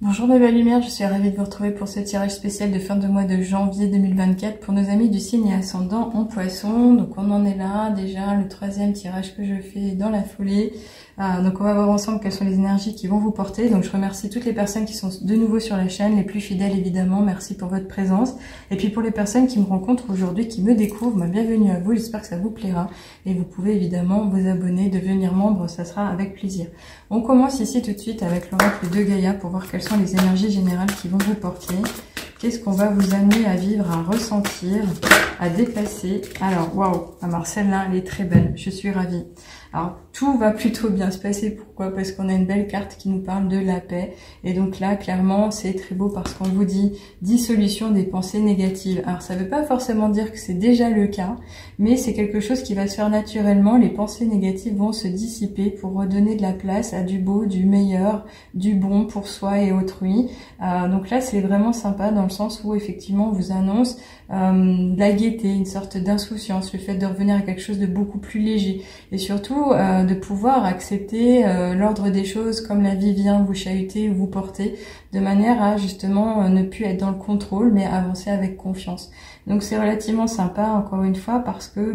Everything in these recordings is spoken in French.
Bonjour mes belles lumières, je suis ravie de vous retrouver pour ce tirage spécial de fin de mois de janvier 2024 pour nos amis du signe et ascendant en poisson. Donc on en est là, déjà le troisième tirage que je fais dans la foulée. Donc on va voir ensemble quelles sont les énergies qui vont vous porter. Donc je remercie toutes les personnes qui sont de nouveau sur la chaîne, les plus fidèles évidemment, merci pour votre présence. Et puis pour les personnes qui me rencontrent aujourd'hui, qui me découvrent, bienvenue à vous, j'espère que ça vous plaira. Et vous pouvez évidemment vous abonner, devenir membre, ça sera avec plaisir. On commence ici tout de suite avec l'oracle de Gaïa pour voir quelles sont les énergies générales qui vont vous porter. Qu'est-ce qu'on va vous amener à vivre, à ressentir, à dépasser. Alors, waouh, celle-là, elle est très belle, je suis ravie. Alors, tout va plutôt bien se passer. Pourquoi? Parce qu'on a une belle carte qui nous parle de la paix. Et donc là, clairement, c'est très beau parce qu'on vous dit dissolution des pensées négatives. Alors, ça ne veut pas forcément dire que c'est déjà le cas, mais c'est quelque chose qui va se faire naturellement. Les pensées négatives vont se dissiper pour redonner de la place à du beau, du meilleur, du bon pour soi et autrui. Donc là, c'est vraiment sympa dans le sens où, effectivement, on vous annonce de la gaieté, une sorte d'insouciance, le fait de revenir à quelque chose de beaucoup plus léger. Et surtout, de pouvoir accepter l'ordre des choses comme la vie vient vous chahuter ou vous porter, de manière à justement ne plus être dans le contrôle, mais avancer avec confiance. Donc c'est relativement sympa, encore une fois, parce que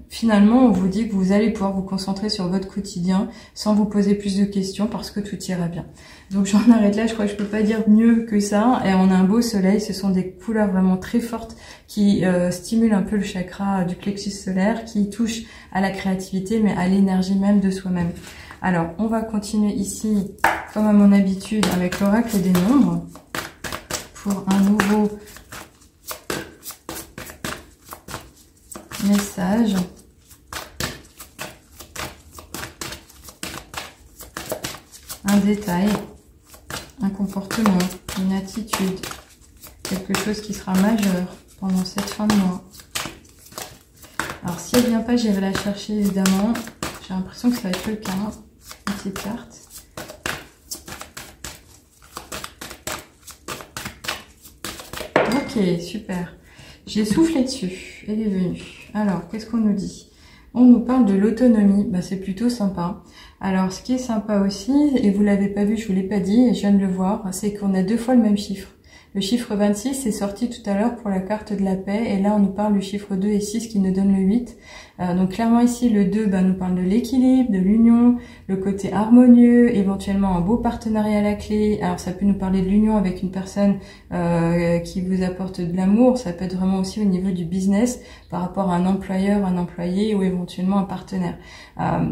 finalement, on vous dit que vous allez pouvoir vous concentrer sur votre quotidien sans vous poser plus de questions parce que tout ira bien. Donc j'en arrête là, je crois que je peux pas dire mieux que ça. Et on a un beau soleil, ce sont des couleurs vraiment très fortes qui stimulent un peu le chakra du plexus solaire, qui touchent à la créativité, mais à l'énergie même de soi-même. Alors, on va continuer ici, comme à mon habitude, avec l'oracle des nombres pour un nouveau message. Un détail, un comportement, une attitude, quelque chose qui sera majeur pendant cette fin de mois. Alors si elle vient pas, j'irai la chercher évidemment. J'ai l'impression que ça va être le cas. Une petite carte. Ok, super. J'ai soufflé dessus. Elle est venue. Alors, qu'est-ce qu'on nous dit? On nous parle de l'autonomie. C'est plutôt sympa. Alors, ce qui est sympa aussi, et vous l'avez pas vu, je vous l'ai pas dit, et je viens de le voir, c'est qu'on a 2 fois le même chiffre. Le chiffre 26 est sorti tout à l'heure pour la carte de la paix, et là on nous parle du chiffre 2 et 6 qui nous donne le 8. Donc clairement ici le 2 nous parle de l'équilibre, de l'union, le côté harmonieux, éventuellement un beau partenariat à la clé. Alors ça peut nous parler de l'union avec une personne qui vous apporte de l'amour, ça peut être vraiment aussi au niveau du business par rapport à un employeur, un employé ou éventuellement un partenaire.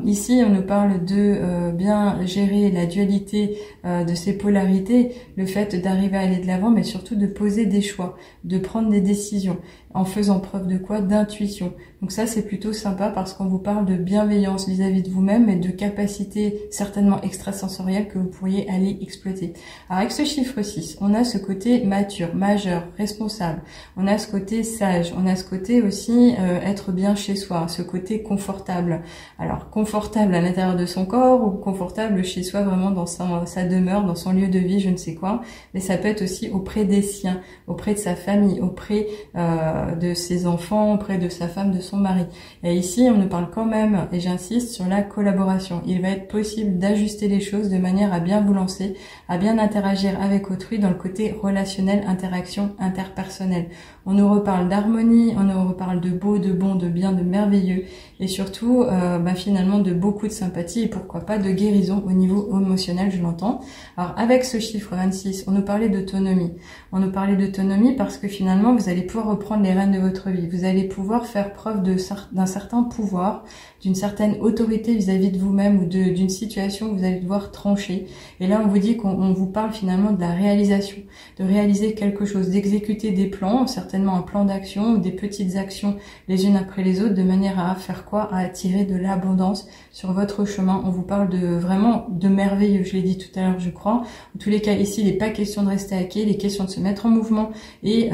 Ici on nous parle de bien gérer la dualité de ces polarités, le fait d'arriver à aller de l'avant, mais surtout de poser des choix, de prendre des décisions, en faisant preuve de quoi? D'intuition. Donc ça c'est plutôt sympa parce qu'on vous parle de bienveillance vis-à-vis de vous-même et de capacités certainement extrasensorielles que vous pourriez aller exploiter. Alors avec ce chiffre 6, on a ce côté mature, majeur, responsable, on a ce côté sage, on a ce côté aussi être bien chez soi, ce côté confortable. Alors confortable à l'intérieur de son corps ou confortable chez soi vraiment dans sa demeure, dans son lieu de vie, je ne sais quoi, mais ça peut être aussi auprès des siens, auprès de sa famille, auprès de ses enfants, auprès de sa femme, de son mari. Et ici, on nous parle quand même, et j'insiste, sur la collaboration. Il va être possible d'ajuster les choses de manière à bien vous lancer, à bien interagir avec autrui dans le côté relationnel, interaction interpersonnelle. On nous reparle d'harmonie, on nous reparle de beau, de bon, de bien, de merveilleux, et surtout, finalement, de beaucoup de sympathie, et pourquoi pas de guérison au niveau émotionnel, je l'entends. Alors, avec ce chiffre 26, on nous parlait d'autonomie. On nous parlait d'autonomie parce que finalement, vous allez pouvoir reprendre les rênes de votre vie. Vous allez pouvoir faire preuve d'un certain pouvoir, d'une certaine autorité vis-à-vis de vous-même ou d'une situation que vous allez devoir trancher. Et là, on vous dit qu'on vous parle finalement de la réalisation, de réaliser quelque chose, d'exécuter des plans, certainement un plan d'action ou des petites actions les unes après les autres, de manière à faire quoi? À attirer de l'abondance sur votre chemin. On vous parle vraiment de merveilleux, je l'ai dit tout à l'heure, je crois. En tous les cas, ici, il n'est pas question de rester à quai, il est question de se mettre en mouvement et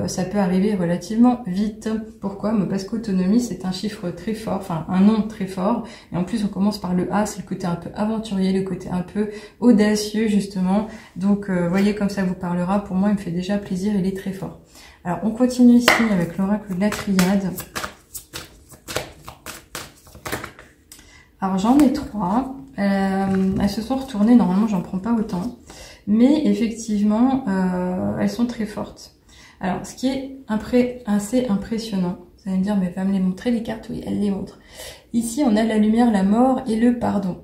ça peut arriver relativement vite. Pourquoi? Parce qu'autonomie, c'est un chiffre très fort, enfin un nom très fort. Et en plus, on commence par le A, c'est le côté un peu aventurier, le côté un peu audacieux, justement. Donc, voyez comme ça vous parlera. Pour moi, il me fait déjà plaisir, il est très fort. Alors, on continue ici avec l'oracle de la triade. Alors, j'en ai 3. Elles se sont retournées, normalement, j'en prends pas autant. mais effectivement, elles sont très fortes. Alors, ce qui est assez impressionnant, vous allez me dire, mais elle va me les montrer les cartes? Oui, elle les montre. Ici, on a la lumière, la mort et le pardon.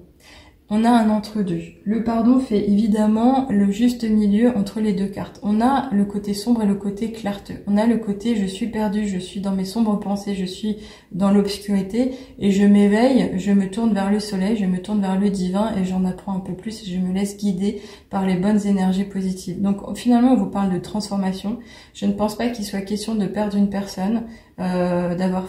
On a un entre-deux. Le pardon fait évidemment le juste milieu entre les deux cartes. On a le côté sombre et le côté clarteux. On a le côté je suis perdu, je suis dans mes sombres pensées, je suis dans l'obscurité et je m'éveille, je me tourne vers le soleil, je me tourne vers le divin et j'en apprends un peu plus et je me laisse guider par les bonnes énergies positives. Donc finalement, on vous parle de transformation. Je ne pense pas qu'il soit question de perdre une personne, d'avoir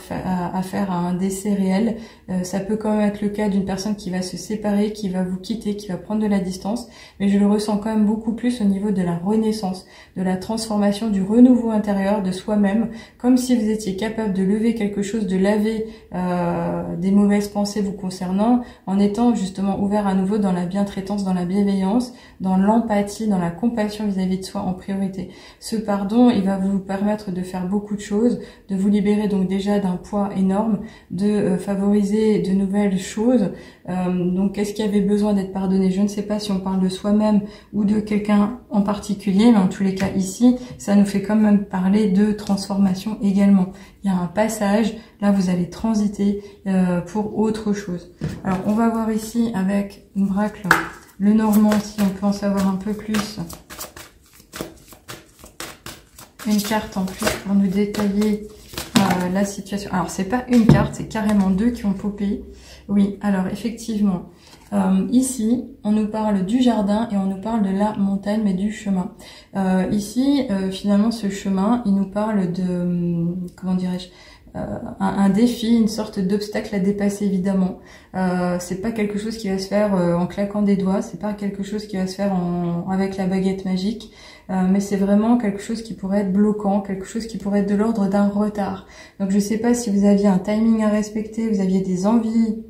affaire à un décès réel. Ça peut quand même être le cas d'une personne qui va se séparer, qui va vous quitter, qui va prendre de la distance, mais je le ressens quand même beaucoup plus au niveau de la renaissance, de la transformation, du renouveau intérieur de soi-même, comme si vous étiez capable de lever quelque chose, de laver des mauvaises pensées vous concernant, en étant justement ouvert à nouveau dans la bientraitance, dans la bienveillance, dans l'empathie, dans la compassion vis-à-vis de soi en priorité. Ce pardon, il va vous permettre de faire beaucoup de choses, de vous libérer donc déjà d'un poids énorme, de favoriser de nouvelles choses. Donc est-ce qu'il y avait besoin d'être pardonné? Je ne sais pas si on parle de soi-même ou de quelqu'un en particulier, mais en tous les cas ici, ça nous fait quand même parler de transformation également. Il y a un passage, là vous allez transiter pour autre chose. Alors on va voir ici avec une braque, le Normand, si on peut en savoir un peu plus. Une carte en plus pour nous détailler la situation. Alors c'est pas une carte, c'est carrément deux qui ont popé. Oui, alors effectivement, ici on nous parle du jardin et on nous parle de la montagne, mais du chemin. Ici finalement ce chemin, il nous parle de, comment dirais-je, un défi, une sorte d'obstacle à dépasser évidemment. C'est pas quelque chose qui va se faire en claquant des doigts, c'est pas quelque chose qui va se faire avec la baguette magique. Mais c'est vraiment quelque chose qui pourrait être bloquant, quelque chose qui pourrait être de l'ordre d'un retard. Donc je ne sais pas si vous aviez un timing à respecter, vous aviez des envies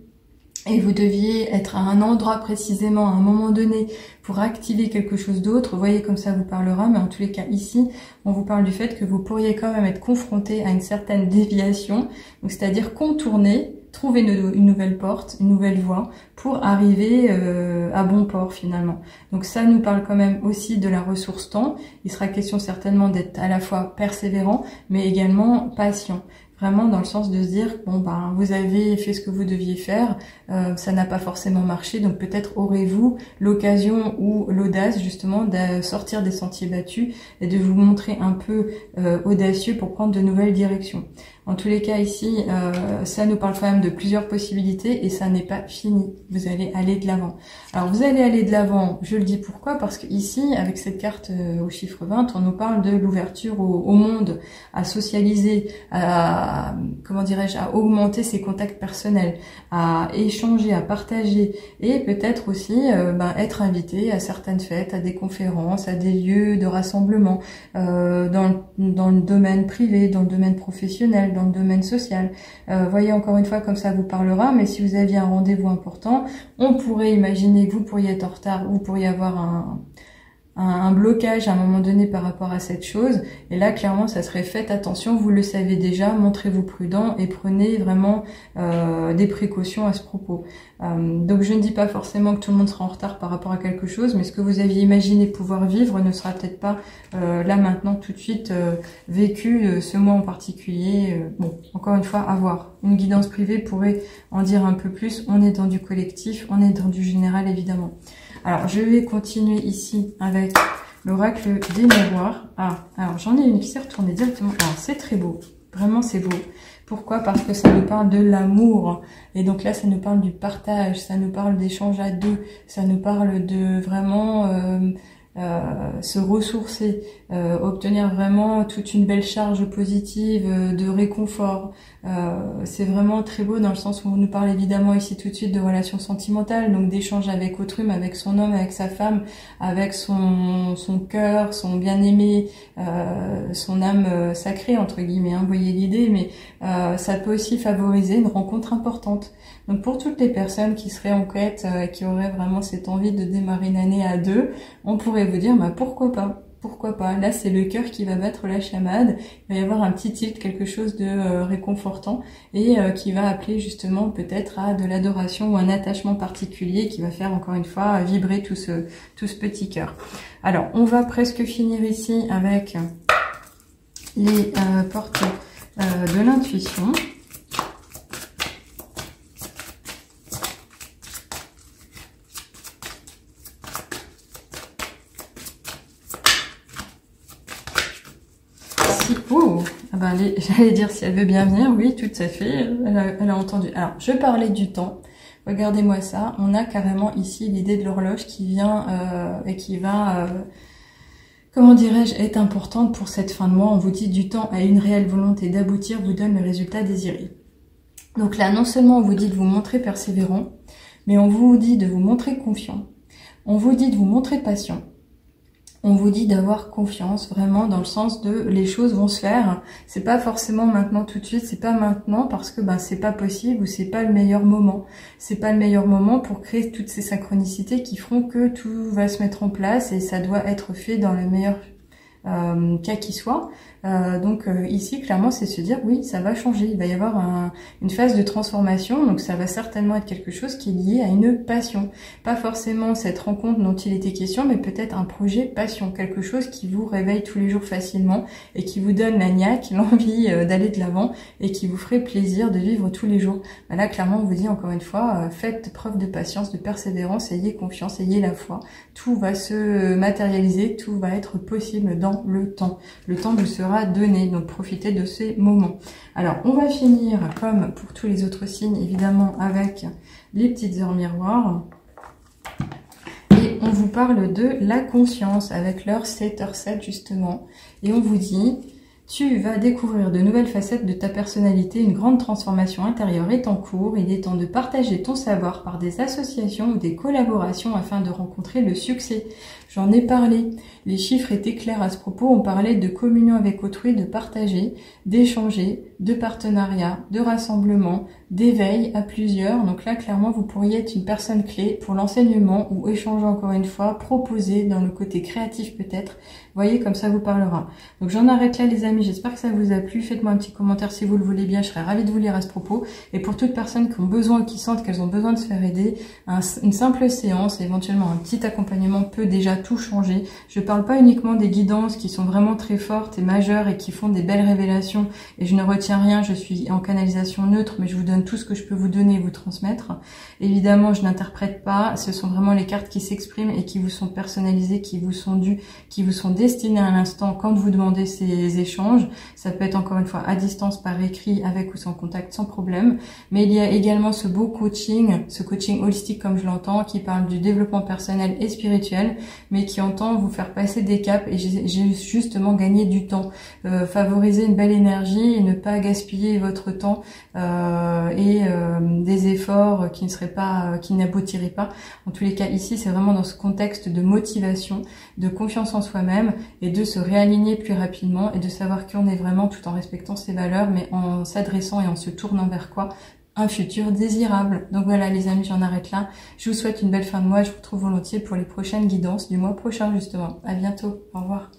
et vous deviez être à un endroit précisément à un moment donné pour activer quelque chose d'autre. Vous voyez, comme ça vous parlera, mais en tous les cas ici, on vous parle du fait que vous pourriez quand même être confronté à une certaine déviation, donc c'est-à-dire contourner, trouver une nouvelle porte, une nouvelle voie pour arriver à bon port finalement. Donc ça nous parle quand même aussi de la ressource temps. Il sera question certainement d'être à la fois persévérant mais également patient. Vraiment dans le sens de se dire, bon ben vous avez fait ce que vous deviez faire, ça n'a pas forcément marché, donc peut-être aurez-vous l'occasion ou l'audace justement de sortir des sentiers battus et de vous montrer un peu audacieux pour prendre de nouvelles directions. En tous les cas ici, ça nous parle quand même de plusieurs possibilités et ça n'est pas fini. Vous allez aller de l'avant. Alors vous allez aller de l'avant, je le dis pourquoi, parce que ici, avec cette carte au chiffre 20, on nous parle de l'ouverture au monde, à socialiser, à, comment dirais-je, à augmenter ses contacts personnels, à échanger, à partager et peut-être aussi être invité à certaines fêtes, à des conférences, à des lieux de rassemblement, dans le domaine privé, dans le domaine professionnel, dans le domaine social. Voyez, encore une fois, comme ça vous parlera, mais si vous aviez un rendez-vous important, on pourrait imaginer que vous pourriez être en retard ou vous pourriez avoir un blocage à un moment donné par rapport à cette chose. Et là, clairement, ça serait faites attention, vous le savez déjà, montrez-vous prudent et prenez vraiment des précautions à ce propos. Donc je ne dis pas forcément que tout le monde sera en retard par rapport à quelque chose, mais ce que vous aviez imaginé pouvoir vivre ne sera peut-être pas là maintenant tout de suite vécu ce mois en particulier. Bon, encore une fois, à voir. Une guidance privée pourrait en dire un peu plus. On est dans du collectif, on est dans du général évidemment. Alors je vais continuer ici avec l'oracle des miroirs. Ah, alors j'en ai une qui s'est retournée directement. Alors c'est très beau, vraiment c'est beau. Pourquoi? Parce que ça nous parle de l'amour. Et donc là, ça nous parle du partage, ça nous parle d'échange à deux, ça nous parle de vraiment se ressourcer, obtenir vraiment toute une belle charge positive de réconfort. C'est vraiment très beau dans le sens où on nous parle évidemment ici tout de suite de relations sentimentales, donc d'échanges avec autrui, avec son homme, avec sa femme, avec son cœur, son bien-aimé, son âme sacrée entre guillemets, hein, vous voyez l'idée, mais ça peut aussi favoriser une rencontre importante. Donc pour toutes les personnes qui seraient en quête, qui auraient vraiment cette envie de démarrer une année à deux, on pourrait vous dire pourquoi pas. pourquoi pas. Là, c'est le cœur qui va battre la chamade. Il va y avoir un petit tilt, quelque chose de réconfortant et qui va appeler justement peut-être à de l'adoration ou un attachement particulier qui va faire encore une fois vibrer tout ce petit cœur. Alors, on va presque finir ici avec les portes de l'intuition. Oh, ah ben j'allais dire si elle veut bien venir, oui, tout à fait, elle a entendu. Alors, je parlais du temps, regardez-moi ça, on a carrément ici l'idée de l'horloge qui vient et qui va, comment dirais-je, être importante pour cette fin de mois. On vous dit du temps à une réelle volonté d'aboutir vous donne le résultat désiré. Donc là, non seulement on vous dit de vous montrer persévérant, mais on vous dit de vous montrer confiant, on vous dit de vous montrer patient. On vous dit d'avoir confiance vraiment dans le sens de les choses vont se faire. C'est pas forcément maintenant tout de suite, c'est pas maintenant parce que c'est pas possible ou c'est pas le meilleur moment. C'est pas le meilleur moment pour créer toutes ces synchronicités qui feront que tout va se mettre en place et ça doit être fait dans le meilleur cas qui soit. Donc ici clairement c'est se dire oui ça va changer, il va y avoir une phase de transformation, donc ça va certainement être quelque chose qui est lié à une passion, pas forcément cette rencontre dont il était question, mais peut-être un projet passion, quelque chose qui vous réveille tous les jours facilement et qui vous donne la niaque, l'envie d'aller de l'avant et qui vous ferait plaisir de vivre tous les jours. Là clairement on vous dit encore une fois, faites preuve de patience, de persévérance, ayez confiance, ayez la foi, tout va se matérialiser, tout va être possible dans le temps vous sera donné, donc profitez de ces moments. Alors on va finir comme pour tous les autres signes évidemment avec les petites heures miroirs et on vous parle de la conscience avec l'heure 7h07 justement et on vous dit tu vas découvrir de nouvelles facettes de ta personnalité, une grande transformation intérieure est en cours, il est temps de partager ton savoir par des associations ou des collaborations afin de rencontrer le succès. J'en ai parlé, les chiffres étaient clairs à ce propos, on parlait de communion avec autrui, de partager, d'échanger, de partenariat, de rassemblement, d'éveil à plusieurs. Donc là, clairement, vous pourriez être une personne clé pour l'enseignement ou échanger encore une fois, proposer dans le côté créatif peut-être. Vous voyez, comme ça vous parlera. Donc j'en arrête là les amis, j'espère que ça vous a plu. Faites-moi un petit commentaire si vous le voulez bien, je serais ravie de vous lire à ce propos. Et pour toutes personnes qui ont besoin, qui sentent qu'elles ont besoin de se faire aider, une simple séance, éventuellement un petit accompagnement peut déjà tout changer. Je parle pas uniquement des guidances qui sont vraiment très fortes et majeures et qui font des belles révélations et je ne retiens rien, je suis en canalisation neutre mais je vous donne tout ce que je peux vous donner et vous transmettre. Évidemment je n'interprète pas, ce sont vraiment les cartes qui s'expriment et qui vous sont personnalisées, qui vous sont dues, qui vous sont destinées à l'instant quand vous demandez ces échanges. Ça peut être encore une fois à distance, par écrit, avec ou sans contact, sans problème. Mais il y a également ce beau coaching, ce coaching holistique comme je l'entends, qui parle du développement personnel et spirituel, mais qui entend vous faire passer des caps et j'ai justement gagné du temps, favoriser une belle énergie et ne pas gaspiller votre temps et des efforts qui ne seraient pas, qui n'aboutiraient pas. En tous les cas, ici, c'est vraiment dans ce contexte de motivation, de confiance en soi-même et de se réaligner plus rapidement et de savoir qui on est vraiment tout en respectant ses valeurs, mais en s'adressant et en se tournant vers quoi? Un futur désirable. Donc voilà les amis, j'en arrête là. Je vous souhaite une belle fin de mois. Je vous retrouve volontiers pour les prochaines guidances du mois prochain justement. À bientôt. Au revoir.